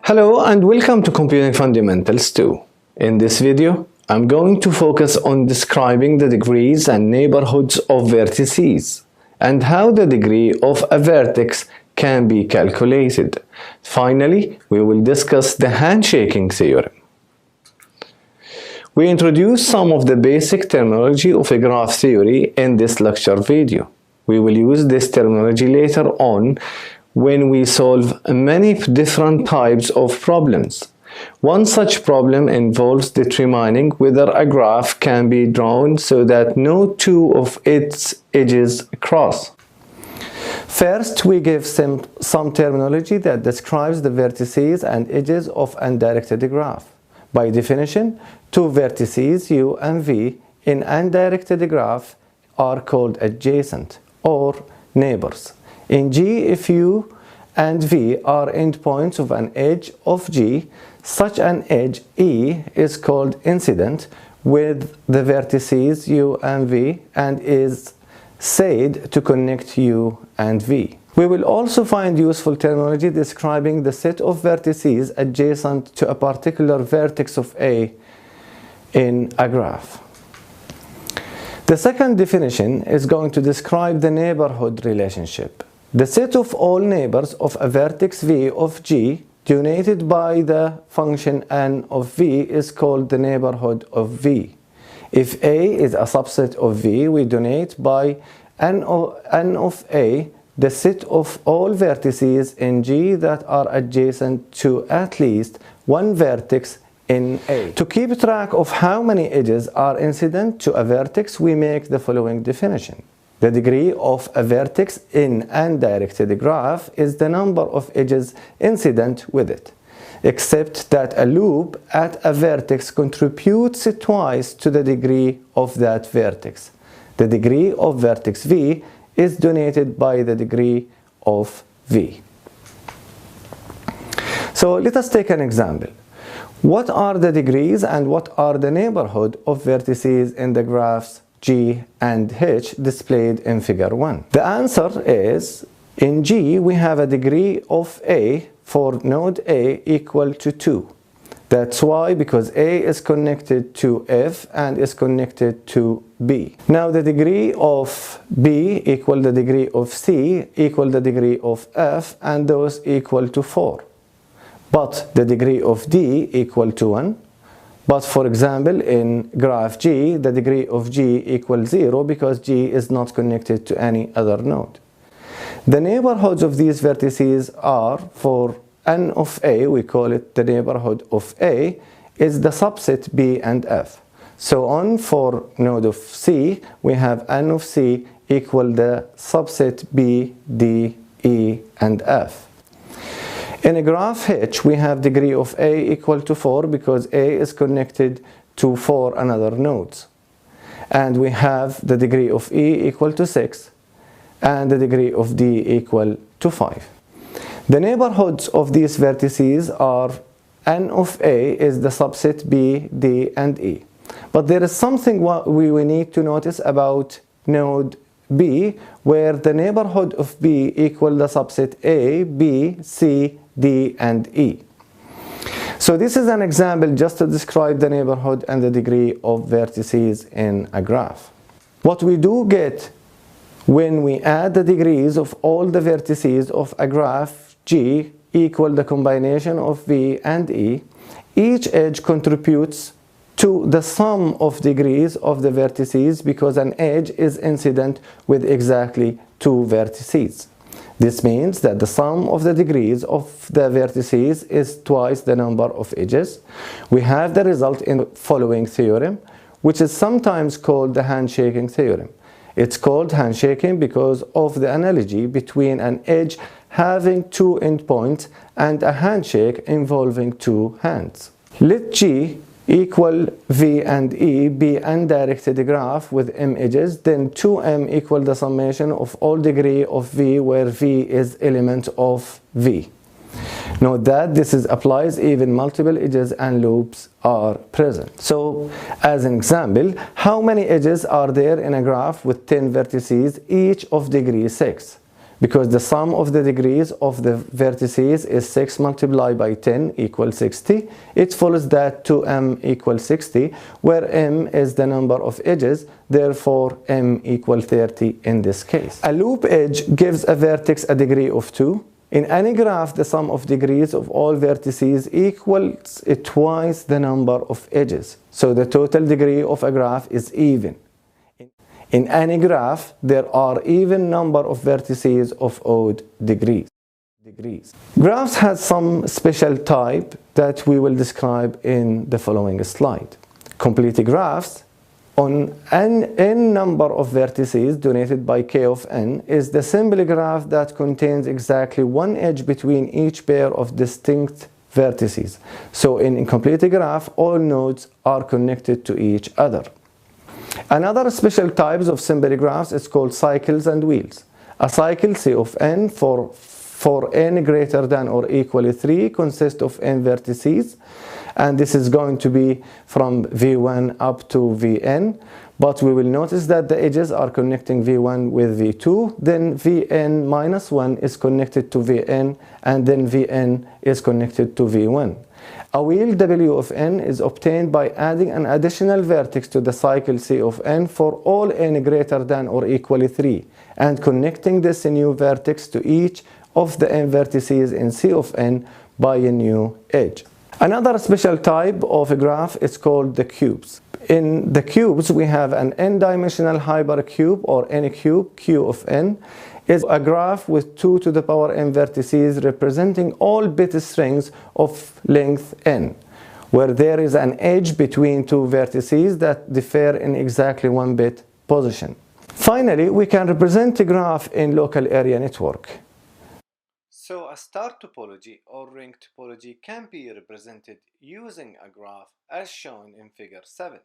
Hello and welcome to Computing Fundamentals 2. In this video, I'm going to focus on describing the degrees and neighborhoods of vertices and how the degree of a vertex can be calculated. Finally, we will discuss the handshaking theorem. We introduce some of the basic terminology of a graph theory in this lecture video. We will use this terminology later on when we solve many different types of problems. One such problem involves determining whether a graph can be drawn so that no two of its edges cross. First, we give some terminology that describes the vertices and edges of undirected graph. By definition, two vertices U and V in undirected graph are called adjacent or neighbors. In G, if U and V are endpoints of an edge of G, such an edge E is called incident with the vertices U and V and is said to connect U and V. We will also find useful terminology describing the set of vertices adjacent to a particular vertex of A in a graph. The second definition is going to describe the neighborhood relationship. The set of all neighbors of a vertex V of G denoted by the function n of V is called the neighborhood of V. If A is a subset of V, we denote by n of A the set of all vertices in G that are adjacent to at least one vertex in A. To keep track of how many edges are incident to a vertex, we make the following definition. The degree of a vertex in an undirected graph is the number of edges incident with it, except that a loop at a vertex contributes twice to the degree of that vertex. The degree of vertex V is denoted by the degree of V. So let us take an example. What are the degrees and what are the neighborhood of vertices in the graphs G and H displayed in figure 1? The answer is, in G we have a degree of A for node A equal to 2. That's why, because A is connected to F and is connected to B. Now the degree of B equal the degree of C equal the degree of F, and those equal to 4. But the degree of D equal to 1. But for example, in graph G, the degree of G equals 0 because G is not connected to any other node. The neighborhoods of these vertices are, for n of A, we call it the neighborhood of A, is the subset B and F. So on for node of C, we have n of C equal the subset B, D, E, and F. In a graph H, we have degree of A equal to 4 because A is connected to 4 another nodes. And we have the degree of E equal to 6 and the degree of D equal to 5. The neighborhoods of these vertices are n of A is the subset B, D, and E. But there is something we need to notice about node B, where the neighborhood of B equal the subset A, B, C, D, and E. So this is an example just to describe the neighborhood and the degree of vertices in a graph. What we do get when we add the degrees of all the vertices of a graph G equal the combination of V and E, each edge contributes to the sum of degrees of the vertices because an edge is incident with exactly two vertices. This means that the sum of the degrees of the vertices is twice the number of edges. We have the result in the following theorem, which is sometimes called the handshaking theorem. It's called handshaking because of the analogy between an edge having two endpoints and a handshake involving two hands. Let G equal V and E be undirected graph with M edges, then 2M equal the summation of all degree of V where V is element of V. Note that this applies even multiple edges and loops are present. So as an example, how many edges are there in a graph with 10 vertices each of degree 6? because the sum of the degrees of the vertices is 6 multiplied by 10 equals 60. It follows that 2m equals 60, where m is the number of edges, therefore m equals 30 in this case. A loop edge gives a vertex a degree of 2. In any graph, the sum of degrees of all vertices equals twice the number of edges. So the total degree of a graph is even. In any graph, there are even number of vertices of odd degrees. Graphs has some special type that we will describe in the following slide. Complete graphs on n number of vertices denoted by k of n is the simple graph that contains exactly one edge between each pair of distinct vertices. So in a complete graph, all nodes are connected to each other. Another special types of simple graphs is called cycles and wheels. A cycle C of n for n greater than or equal to 3 consists of n vertices, and this is going to be from v1 up to vn, but we will notice that the edges are connecting v1 with v2, then vn minus 1 is connected to vn, and then vn is connected to v1. A wheel W of n is obtained by adding an additional vertex to the cycle C of n for all n greater than or equal to 3 and connecting this new vertex to each of the n vertices in C of n by a new edge. Another special type of a graph is called the cubes. In the cubes, we have an n-dimensional hypercube or n cube, q of n, is a graph with 2 to the power n vertices representing all bit strings of length n, where there is an edge between two vertices that differ in exactly 1 bit position. Finally, we can represent a graph in local area network. So a star topology or ring topology can be represented using a graph as shown in figure 7.